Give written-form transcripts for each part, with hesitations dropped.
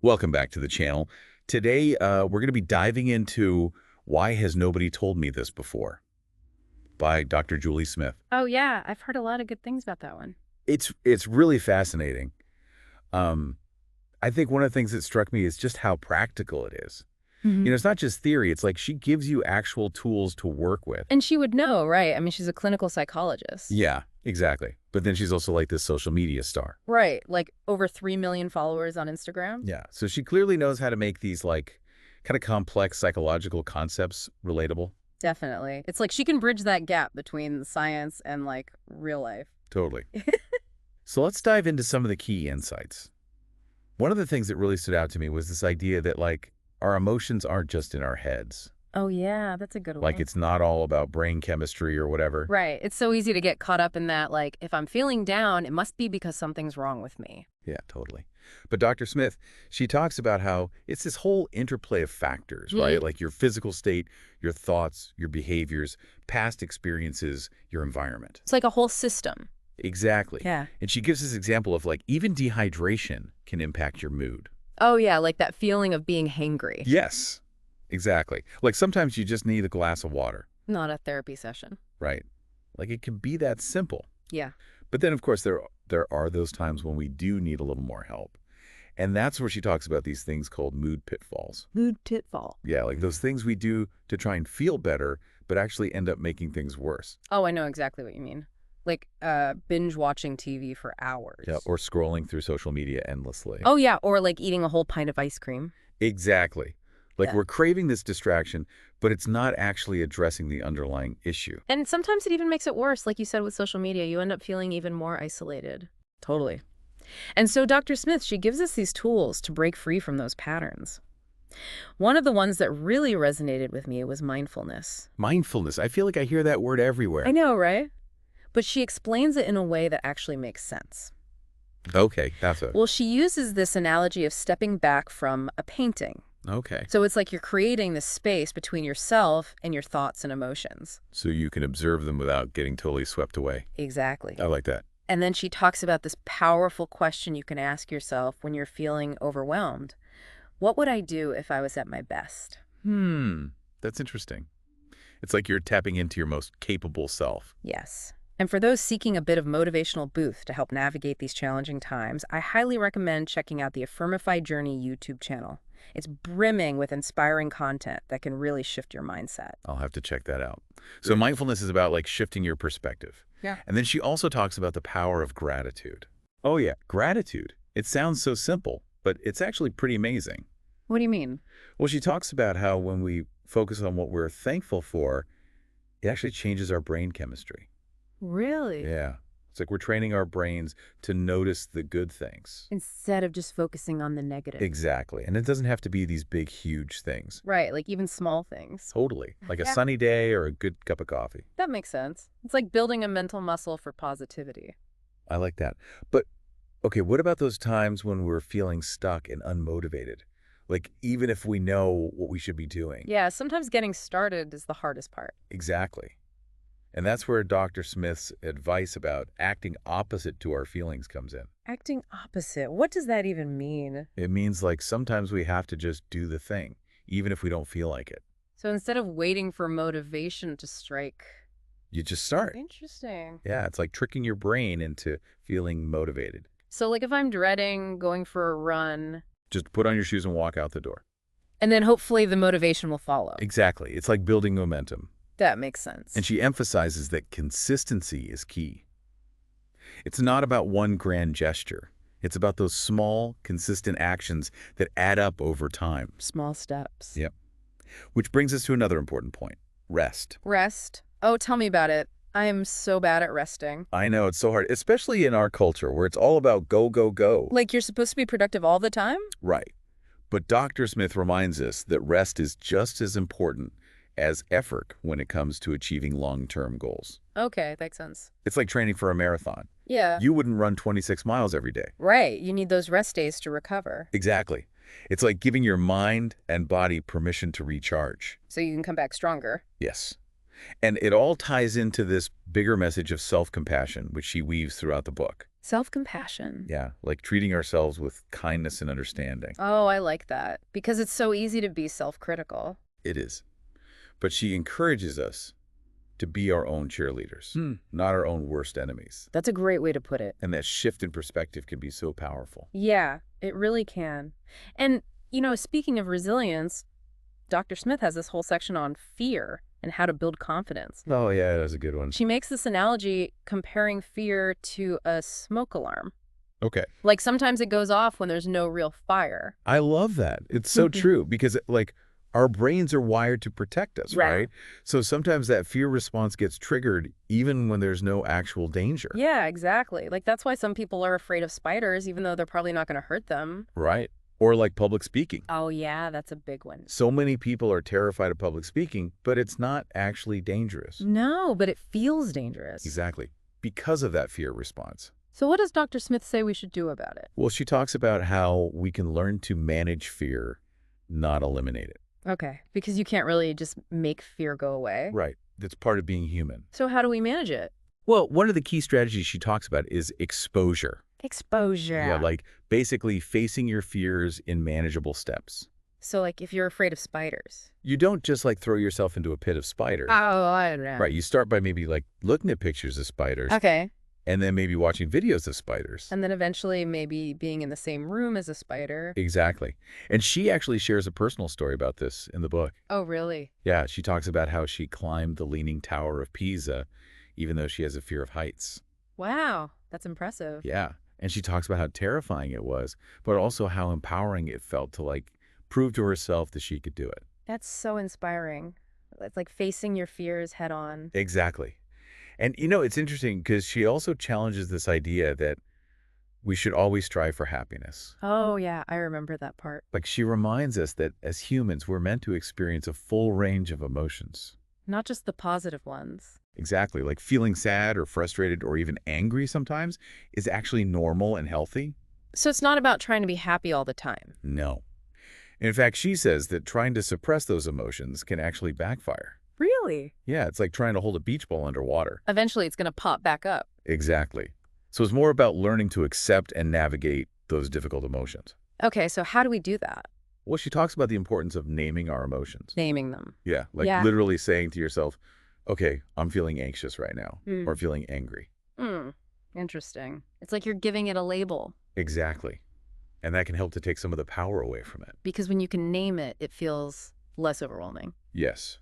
Welcome back to the channel. Today, we're going to be diving into Why Has Nobody Told Me This Before by Dr. Julie Smith. Oh, yeah. I've heard a lot of good things about that one. It's really fascinating. Um, I think one of the things that struck me is just how practical it is. It's not just theory. It's like she gives you actual tools to work with. And she would know, right? I mean, she's a clinical psychologist. Yeah, exactly. But then she's also like this social media star. Right. Like over 3 million followers on Instagram. Yeah, so she clearly knows how to make these like kind of complex psychological concepts relatable. Definitely. It's like she can bridge that gap between science and like real life. Totally. So let's dive into some of the key insights. One of the things that really stood out to me was this idea that like our emotions aren't just in our heads. Oh, yeah. That's a good one. Like it's not all about brain chemistry or whatever. Right. It's so easy to get caught up in that. Like, if I'm feeling down, it must be because something's wrong with me. Yeah, totally. But Dr. Smith, she talks about how it's this whole interplay of factors, right? Like your physical state, your thoughts, your behaviors, past experiences, your environment. It's like a whole system. Exactly. Yeah. And she gives this example of like even dehydration can impact your mood. Oh, yeah. Like that feeling of being hangry. Yes, exactly. Like sometimes you just need a glass of water. Not a therapy session. Right. Like it can be that simple. Yeah. But then, of course, there are those times when we do need a little more help. And that's where she talks about these things called mood pitfalls. Mood pitfall. Yeah, like those things we do to try and feel better, but actually end up making things worse. Oh, I know exactly what you mean. Like binge watching TV for hours. Yeah, or scrolling through social media endlessly. Oh, yeah. Or like eating a whole pint of ice cream. Exactly. Like Yeah. we're craving this distraction, but it's not actually addressing the underlying issue. And sometimes it even makes it worse. Like you said with social media, you end up feeling even more isolated. Totally. And so Dr. Smith, she gives us these tools to break free from those patterns. One of the ones that really resonated with me was mindfulness. Mindfulness. I feel like I hear that word everywhere. I know, right? But she explains it in a way that actually makes sense. Okay, that's it. Well, she uses this analogy of stepping back from a painting. Okay. So it's like you're creating this space between yourself and your thoughts and emotions. So you can observe them without getting totally swept away. Exactly. I like that. And then she talks about this powerful question you can ask yourself when you're feeling overwhelmed. What would I do if I was at my best? That's interesting. It's like you're tapping into your most capable self. Yes. And for those seeking a bit of motivational boost to help navigate these challenging times, I highly recommend checking out the Affirmify Journey YouTube channel. It's brimming with inspiring content that can really shift your mindset. I'll have to check that out. So mindfulness is about like shifting your perspective. Yeah. And then she also talks about the power of gratitude. Oh yeah, gratitude. It sounds so simple, but it's actually pretty amazing. What do you mean? Well, she talks about how when we focus on what we're thankful for, it actually changes our brain chemistry. Really? Yeah. It's like we're training our brains to notice the good things. Instead of just focusing on the negative. Exactly. And it doesn't have to be these big, huge things. Right, like even small things. Totally. Like a Yeah. sunny day or a good cup of coffee. That makes sense. It's like building a mental muscle for positivity. I like that. But, okay, what about those times when we're feeling stuck and unmotivated? Like, even if we know what we should be doing. Yeah, sometimes getting started is the hardest part. Exactly. And that's where Dr. Smith's advice about acting opposite to our feelings comes in. Acting opposite. What does that even mean? It means like sometimes we have to just do the thing, even if we don't feel like it. So instead of waiting for motivation to strike. You just start. Interesting. Yeah, it's like tricking your brain into feeling motivated. So like if I'm dreading going for a run, Just put on your shoes and walk out the door. and then hopefully the motivation will follow. Exactly. It's like building momentum. That makes sense. And she emphasizes that consistency is key. It's not about one grand gesture. It's about those small, consistent actions that add up over time. Small steps. Yep. Which brings us to another important point. Rest. Rest. Oh, tell me about it. I am so bad at resting. I know, it's so hard, especially in our culture where it's all about go, go, go. Like you're supposed to be productive all the time? Right. But Dr. Smith reminds us that rest is just as important as effort when it comes to achieving long-term goals. Okay, makes sense. It's like training for a marathon. Yeah. You wouldn't run 26 miles every day. Right. You need those rest days to recover. Exactly. It's like giving your mind and body permission to recharge. So you can come back stronger. Yes. And it all ties into this bigger message of self-compassion, which she weaves throughout the book. Self-compassion. Yeah, like treating ourselves with kindness and understanding. Oh, I like that. Because it's so easy to be self-critical. It is. But she encourages us to be our own cheerleaders, not our own worst enemies. That's a great way to put it. And that shift in perspective can be so powerful. Yeah, it really can. And, speaking of resilience, Dr. Smith has this whole section on fear and how to build confidence. Oh, yeah, that's a good one. She makes this analogy comparing fear to a smoke alarm. Okay. Like sometimes it goes off when there's no real fire. I love that. It's so true because, like, our brains are wired to protect us, right? So sometimes that fear response gets triggered even when there's no actual danger. Yeah, exactly. Like that's why some people are afraid of spiders, even though they're probably not going to hurt them. Right. Or like public speaking. Oh, yeah, that's a big one. So many people are terrified of public speaking, but it's not actually dangerous. No, but it feels dangerous. Exactly. Because of that fear response. So what does Dr. Smith say we should do about it? Well, she talks about how we can learn to manage fear, not eliminate it. Okay, because you can't really just make fear go away. Right. That's part of being human. So how do we manage it? Well, one of the key strategies she talks about is exposure. Exposure. Yeah, like basically facing your fears in manageable steps. So like if you're afraid of spiders. You don't just like throw yourself into a pit of spiders. Oh, I don't know. Right. You start by maybe like looking at pictures of spiders. Okay. And then maybe watching videos of spiders. And then eventually maybe being in the same room as a spider. Exactly. And she actually shares a personal story about this in the book. Oh, really? Yeah, she talks about how she climbed the Leaning Tower of Pisa, even though she has a fear of heights. Wow, that's impressive. Yeah. And she talks about how terrifying it was, but also how empowering it felt to like prove to herself that she could do it. That's so inspiring. It's like facing your fears head on. Exactly. And, it's interesting because she also challenges this idea that we should always strive for happiness. Oh, yeah, I remember that part. Like she reminds us that as humans, we're meant to experience a full range of emotions. Not just the positive ones. Exactly. Like feeling sad or frustrated or even angry sometimes is actually normal and healthy. So it's not about trying to be happy all the time. No. In fact, she says that trying to suppress those emotions can actually backfire. Really? Yeah, it's like trying to hold a beach ball underwater. Eventually it's going to pop back up. Exactly. So it's more about learning to accept and navigate those difficult emotions. Okay, so how do we do that? Well, she talks about the importance of naming our emotions. Naming them. Yeah, like literally saying to yourself, okay, I'm feeling anxious right now or feeling angry. Interesting. It's like you're giving it a label. Exactly. And that can help to take some of the power away from it. Because when you can name it, it feels less overwhelming. Yes.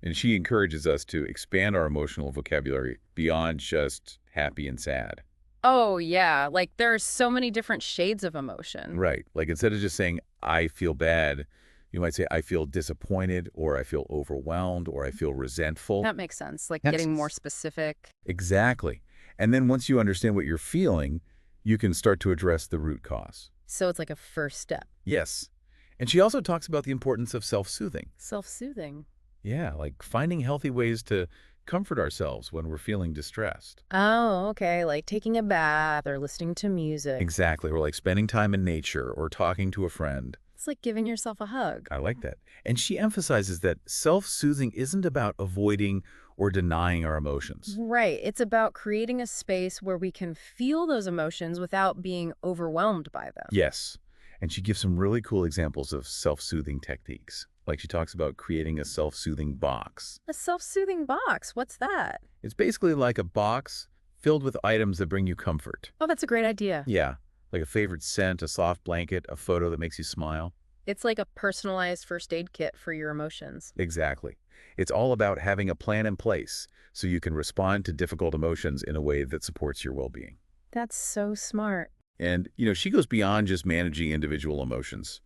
And she encourages us to expand our emotional vocabulary beyond just happy and sad. Oh, yeah. Like there are so many different shades of emotion. Right. Like instead of just saying, I feel bad, you might say, I feel disappointed, or I feel overwhelmed, or I feel resentful. That makes sense. Like getting more specific. Exactly. And then once you understand what you're feeling, you can start to address the root cause. So it's like a first step. Yes. And she also talks about the importance of self-soothing. Self-soothing. Yeah, like finding healthy ways to comfort ourselves when we're feeling distressed. Oh, okay. Like taking a bath or listening to music. Exactly. Or like spending time in nature or talking to a friend. It's like giving yourself a hug. I like that. And she emphasizes that self-soothing isn't about avoiding or denying our emotions. Right. It's about creating a space where we can feel those emotions without being overwhelmed by them. Yes. And she gives some really cool examples of self-soothing techniques. Like she talks about creating a self-soothing box. A self-soothing box? What's that? It's basically like a box filled with items that bring you comfort. Oh, that's a great idea. Yeah, like a favorite scent, a soft blanket, a photo that makes you smile. It's like a personalized first aid kit for your emotions. Exactly. It's all about having a plan in place so you can respond to difficult emotions in a way that supports your well-being. That's so smart. And, she goes beyond just managing individual emotions.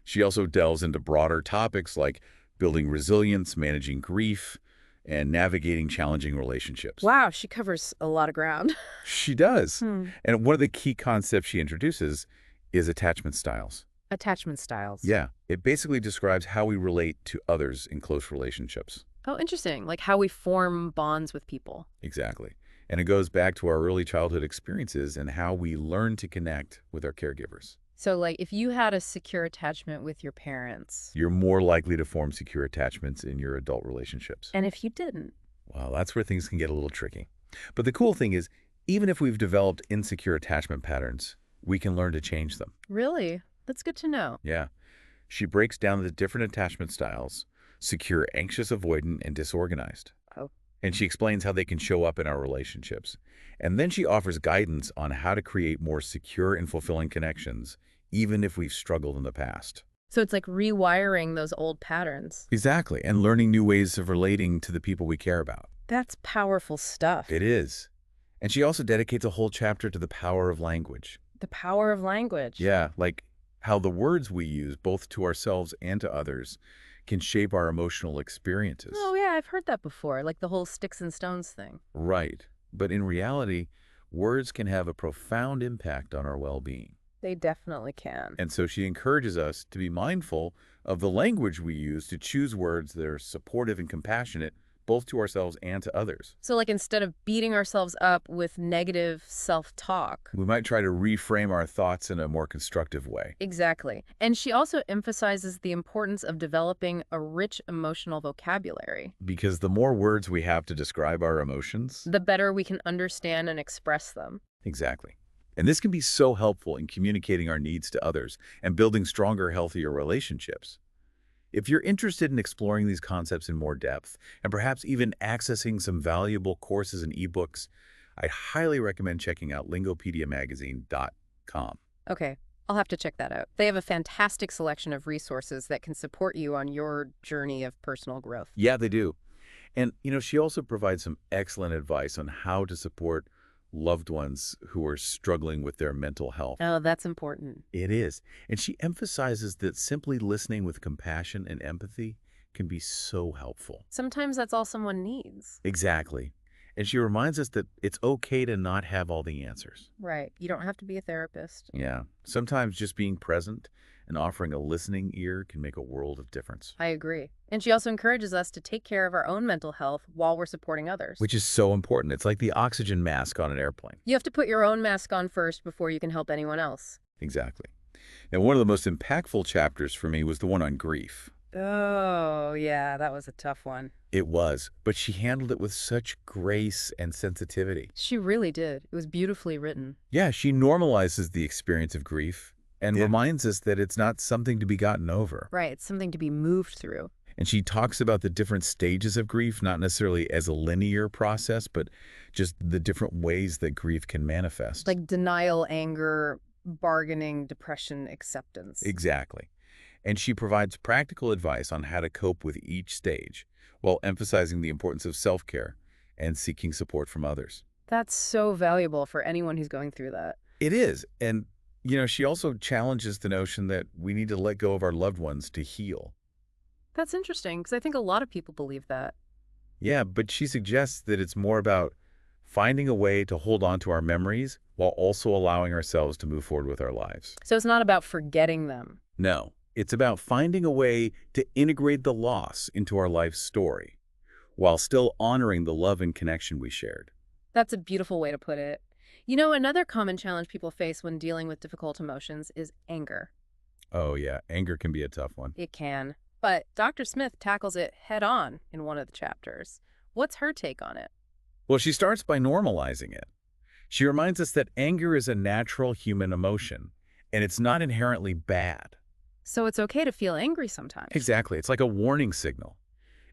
She also delves into broader topics like building resilience, managing grief, and navigating challenging relationships. Wow, she covers a lot of ground. She does. And one of the key concepts she introduces is attachment styles. Attachment styles. Yeah, it basically describes how we relate to others in close relationships. Oh, interesting. Like how we form bonds with people. Exactly. And it goes back to our early childhood experiences and how we learn to connect with our caregivers. So like if you had a secure attachment with your parents. You're more likely to form secure attachments in your adult relationships. And if you didn't? Well, that's where things can get a little tricky. But the cool thing is, Even if we've developed insecure attachment patterns, we can learn to change them. Really? That's good to know. Yeah. She breaks down the different attachment styles: secure, anxious, avoidant, and disorganized. Oh, And she explains how they can show up in our relationships. And then she offers guidance on how to create more secure and fulfilling connections, even if we've struggled in the past. so it's like rewiring those old patterns. Exactly. And learning new ways of relating to the people we care about. That's powerful stuff. It is. And she also dedicates a whole chapter to the power of language. The power of language. Yeah, like how the words we use, both to ourselves and to others, can shape our emotional experiences. Oh, yeah, I've heard that before, like the whole sticks and stones thing. Right. But in reality, words can have a profound impact on our well-being. They definitely can. And so she encourages us to be mindful of the language we use, to choose words that are supportive and compassionate, both to ourselves and to others. So like instead of beating ourselves up with negative self-talk. We might try to reframe our thoughts in a more constructive way. Exactly. And she also emphasizes the importance of developing a rich emotional vocabulary. Because the more words we have to describe our emotions, The better we can understand and express them. exactly. And this can be so helpful in communicating our needs to others and building stronger, healthier relationships. If you're interested in exploring these concepts in more depth, and perhaps even accessing some valuable courses and ebooks, I'd highly recommend checking out lingopediamagazine.com. Okay, I'll have to check that out. They have a fantastic selection of resources that can support you on your journey of personal growth. Yeah, they do. And, she also provides some excellent advice on how to support loved ones who are struggling with their mental health. Oh, that's important. It is. And she emphasizes that simply listening with compassion and empathy can be so helpful. Sometimes that's all someone needs. Exactly. And she reminds us that it's okay to not have all the answers. Right. You don't have to be a therapist. Yeah. Sometimes just being present and offering a listening ear can make a world of difference. I agree. And she also encourages us to take care of our own mental health while we're supporting others. Which is so important. It's like the oxygen mask on an airplane. You have to put your own mask on first before you can help anyone else. Exactly. Now, one of the most impactful chapters for me was the one on grief. Oh, yeah, that was a tough one. It was, but she handled it with such grace and sensitivity. She really did. It was beautifully written. Yeah, she normalizes the experience of grief and reminds us that it's not something to be gotten over. Right, it's something to be moved through. And she talks about the different stages of grief, not necessarily as a linear process, but just the different ways that grief can manifest. Like denial, anger, bargaining, depression, acceptance. Exactly. And she provides practical advice on how to cope with each stage, while emphasizing the importance of self-care and seeking support from others. That's so valuable for anyone who's going through that. It is. And, she also challenges the notion that we need to let go of our loved ones to heal. That's interesting, because I think a lot of people believe that. Yeah, but she suggests that it's more about finding a way to hold on to our memories while also allowing ourselves to move forward with our lives. So it's not about forgetting them. No, it's about finding a way to integrate the loss into our life story while still honoring the love and connection we shared. That's a beautiful way to put it. Another common challenge people face when dealing with difficult emotions is anger. Oh, yeah, anger can be a tough one. It can. But Dr. Smith tackles it head on in one of the chapters. What's her take on it? Well, she starts by normalizing it. She reminds us that anger is a natural human emotion, and it's not inherently bad. So it's okay to feel angry sometimes. Exactly. It's like a warning signal.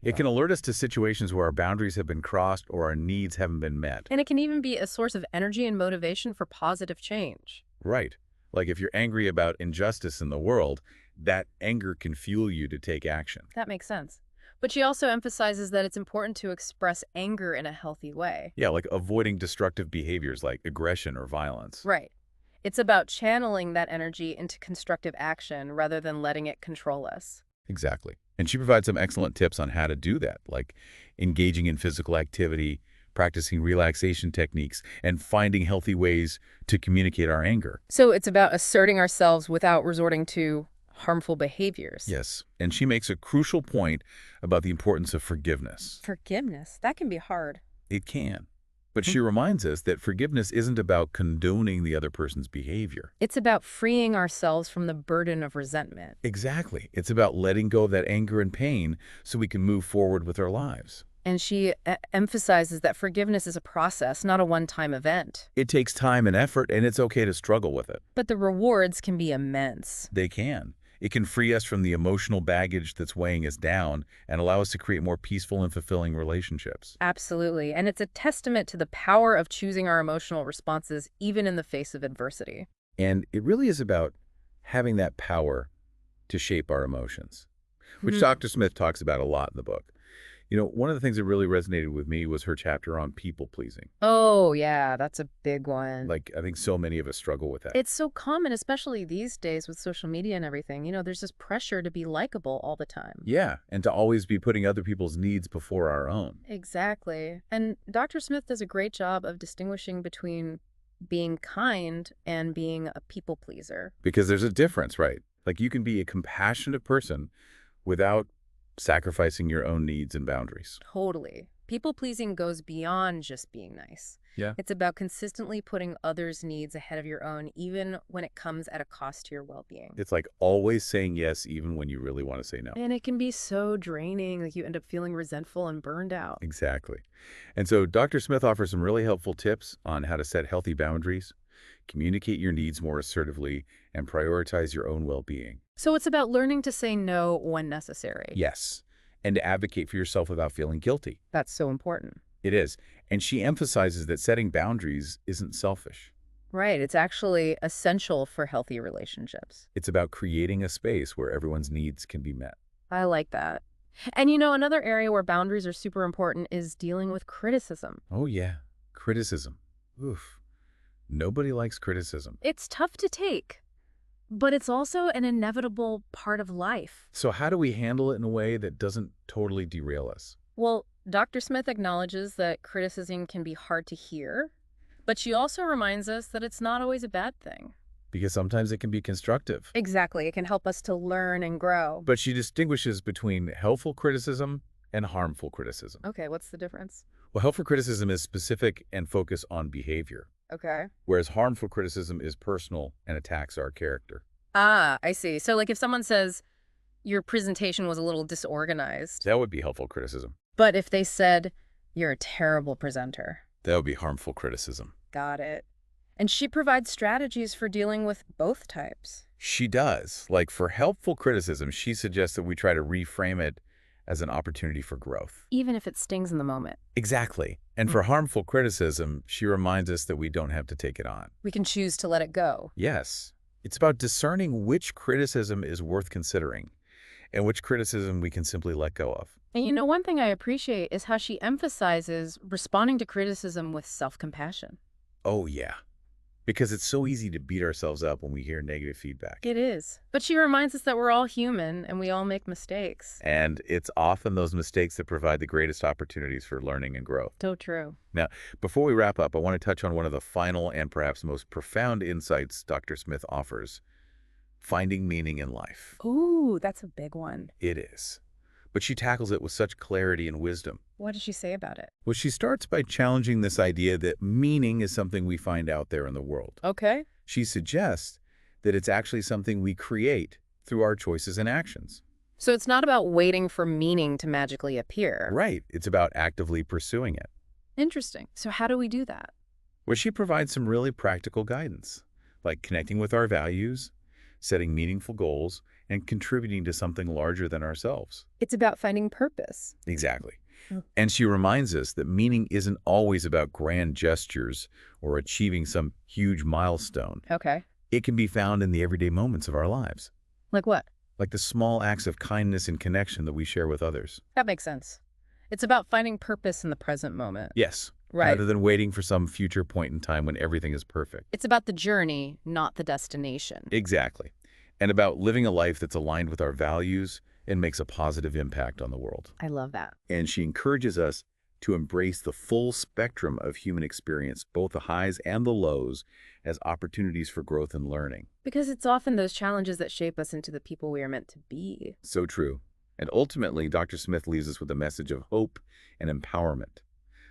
It can alert us to situations where our boundaries have been crossed or our needs haven't been met. And it can even be a source of energy and motivation for positive change. Right. Like if you're angry about injustice in the world, that anger can fuel you to take action. That makes sense. But she also emphasizes that it's important to express anger in a healthy way. Yeah, like avoiding destructive behaviors like aggression or violence. Right. It's about channeling that energy into constructive action rather than letting it control us. Exactly. And she provides some excellent tips on how to do that, like engaging in physical activity, practicing relaxation techniques, and finding healthy ways to communicate our anger. So it's about asserting ourselves without resorting to harmful behaviors. Yes. And she makes a crucial point about the importance of forgiveness. Forgiveness, that can be hard. It can. But she reminds us that forgiveness isn't about condoning the other person's behavior. It's about freeing ourselves from the burden of resentment. Exactly. It's about letting go of that anger and pain so we can move forward with our lives. And she emphasizes that forgiveness is a process, not a one-time event. It takes time and effort, and it's okay to struggle with it. But the rewards can be immense. They can. It can free us from the emotional baggage that's weighing us down and allow us to create more peaceful and fulfilling relationships. Absolutely. And it's a testament to the power of choosing our emotional responses, even in the face of adversity. And it really is about having that power to shape our emotions, which Dr. Smith talks about a lot in the book. You know, one of the things that really resonated with me was her chapter on people-pleasing. Oh, yeah, that's a big one. Like, I think so many of us struggle with that. It's so common, especially these days with social media and everything. You know, there's this pressure to be likable all the time. Yeah, and to always be putting other people's needs before our own. Exactly. And Dr. Smith does a great job of distinguishing between being kind and being a people pleaser. Because there's a difference, right? Like, you can be a compassionate person without sacrificing your own needs and boundaries. Totally. People pleasing goes beyond just being nice. Yeah. It's about consistently putting others' needs ahead of your own, even when it comes at a cost to your well-being. It's like always saying yes, even when you really want to say no. And it can be so draining, like you end up feeling resentful and burned out. Exactly. And so Dr. Smith offers some really helpful tips on how to set healthy boundaries, communicate your needs more assertively, and prioritize your own well-being. So it's about learning to say no when necessary. Yes. And to advocate for yourself without feeling guilty. That's so important. It is. And she emphasizes that setting boundaries isn't selfish. Right. It's actually essential for healthy relationships. It's about creating a space where everyone's needs can be met. I like that. And you know, another area where boundaries are super important is dealing with criticism. Oh, yeah. Criticism. Oof. Nobody likes criticism. It's tough to take, but it's also an inevitable part of life. So how do we handle it in a way that doesn't totally derail us? Well, Dr. Smith acknowledges that criticism can be hard to hear, but she also reminds us that it's not always a bad thing. Because sometimes it can be constructive. Exactly. It can help us to learn and grow. But she distinguishes between helpful criticism and harmful criticism. Okay, what's the difference? Well, helpful criticism is specific and focused on behavior, Okay. whereas harmful criticism is personal and attacks our character. Ah, I see. So like if someone says your presentation was a little disorganized, That would be helpful criticism. but if they said you're a terrible presenter. That would be harmful criticism. Got it. And she provides strategies for dealing with both types. She does. Like for helpful criticism, she suggests that we try to reframe it as an opportunity for growth. Even if it stings in the moment. Exactly. And for harmful criticism, she reminds us that we don't have to take it on. We can choose to let it go. Yes. It's about discerning which criticism is worth considering and which criticism we can simply let go of. And you know, one thing I appreciate is how she emphasizes responding to criticism with self-compassion. Oh, yeah. Because it's so easy to beat ourselves up when we hear negative feedback. It is. But she reminds us that we're all human and we all make mistakes. And it's often those mistakes that provide the greatest opportunities for learning and growth. So true. Now, before we wrap up, I want to touch on one of the final and perhaps most profound insights Dr. Smith offers: finding meaning in life. Ooh, that's a big one. It is. But she tackles it with such clarity and wisdom. What does she say about it? Well, she starts by challenging this idea that meaning is something we find out there in the world. Okay. She suggests that it's actually something we create through our choices and actions. So it's not about waiting for meaning to magically appear. Right. It's about actively pursuing it. Interesting. So how do we do that? Where she provides some really practical guidance, like connecting with our values, setting meaningful goals, and contributing to something larger than ourselves. It's about finding purpose. Exactly. Oh. And she reminds us that meaning isn't always about grand gestures or achieving some huge milestone. Okay. It can be found in the everyday moments of our lives, Like what? like the small acts of kindness and connection that we share with others. That makes sense. It's about finding purpose in the present moment. Yes. Right. Rather than waiting for some future point in time when everything is perfect. It's about the journey, not the destination. Exactly. And about living a life that's aligned with our values and makes a positive impact on the world. I love that. And she encourages us to embrace the full spectrum of human experience, both the highs and the lows, as opportunities for growth and learning. Because it's often those challenges that shape us into the people we are meant to be. So true. And ultimately, Dr. Smith leaves us with a message of hope and empowerment,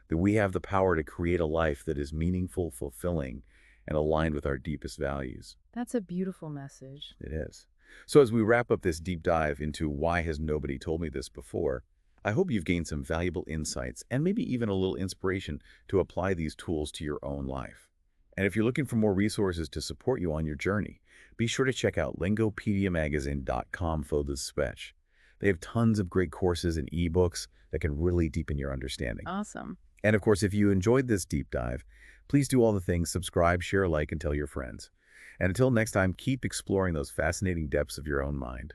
that we have the power to create a life that is meaningful, fulfilling, and aligned with our deepest values. That's a beautiful message. It is. So as we wrap up this deep dive into why has nobody told me this before, I hope you've gained some valuable insights and maybe even a little inspiration to apply these tools to your own life. And if you're looking for more resources to support you on your journey, be sure to check out lingopediamagazine.com/spec. They have tons of great courses and ebooks that can really deepen your understanding. Awesome. And of course, if you enjoyed this deep dive, please do all the things: subscribe, share, like, and tell your friends. And until next time, keep exploring those fascinating depths of your own mind.